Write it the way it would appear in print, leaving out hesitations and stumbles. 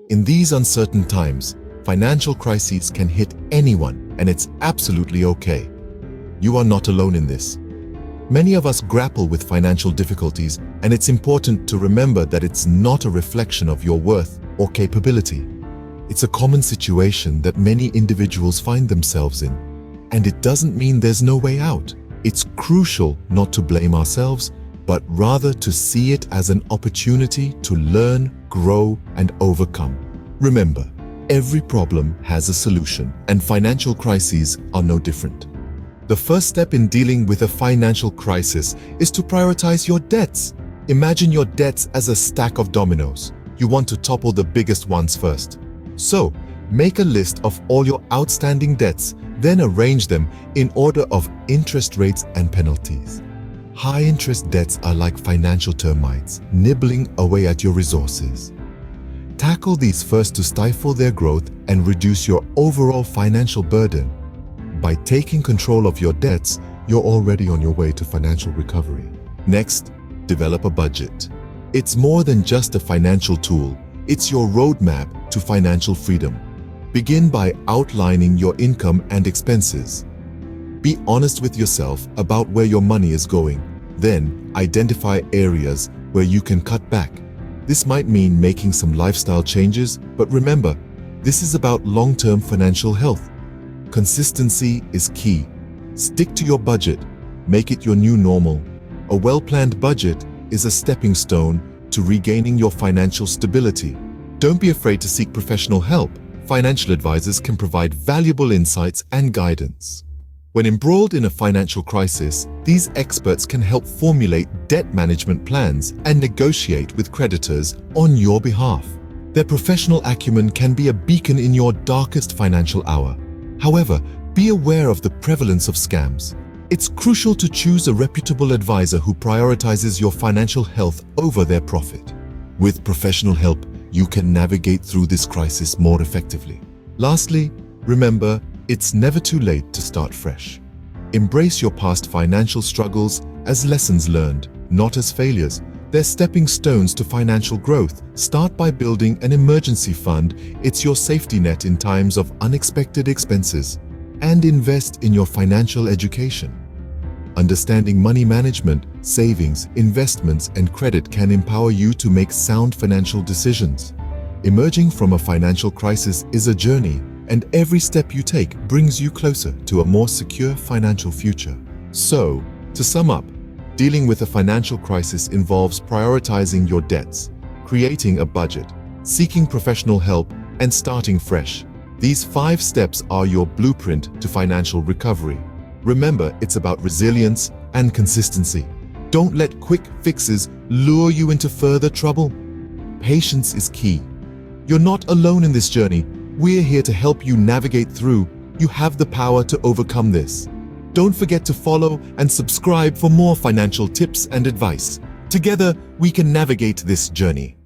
In these uncertain times, financial crises can hit anyone, and it's absolutely okay. You are not alone in this. Many of us grapple with financial difficulties, and it's important to remember that it's not a reflection of your worth or capability. It's a common situation that many individuals find themselves in, and it doesn't mean there's no way out. It's crucial not to blame ourselves, but rather to see it as an opportunity to learn, grow, and overcome. Remember, every problem has a solution, and financial crises are no different. The first step in dealing with a financial crisis is to prioritize your debts. Imagine your debts as a stack of dominoes. You want to topple the biggest ones first. So, make a list of all your outstanding debts, then arrange them in order of interest rates and penalties. High-interest debts are like financial termites, nibbling away at your resources. Tackle these first to stifle their growth and reduce your overall financial burden. By taking control of your debts, you're already on your way to financial recovery. Next, develop a budget. It's more than just a financial tool. It's your roadmap to financial freedom. Begin by outlining your income and expenses. Be honest with yourself about where your money is going. Then, identify areas where you can cut back. This might mean making some lifestyle changes, but remember, this is about long-term financial health. Consistency is key. Stick to your budget. Make it your new normal. A well-planned budget is a stepping stone to regaining your financial stability. Don't be afraid to seek professional help. Financial advisors can provide valuable insights and guidance. When embroiled in a financial crisis, these experts can help formulate debt management plans and negotiate with creditors on your behalf. Their professional acumen can be a beacon in your darkest financial hour. However, be aware of the prevalence of scams. It's crucial to choose a reputable advisor who prioritizes your financial health over their profit. With professional help, you can navigate through this crisis more effectively. Lastly, remember, it's never too late to start fresh. Embrace your past financial struggles as lessons learned, not as failures. They're stepping stones to financial growth. Start by building an emergency fund. It's your safety net in times of unexpected expenses. And invest in your financial education. Understanding money management, savings, investments, and credit can empower you to make sound financial decisions. Emerging from a financial crisis is a journey, and every step you take brings you closer to a more secure financial future. So, to sum up, dealing with a financial crisis involves prioritizing your debts, creating a budget, seeking professional help, and starting fresh. These 5 steps are your blueprint to financial recovery. Remember, it's about resilience and consistency. Don't let quick fixes lure you into further trouble. Patience is key. You're not alone in this journey. We're here to help you navigate through. You have the power to overcome this. Don't forget to follow and subscribe for more financial tips and advice. Together, we can navigate this journey.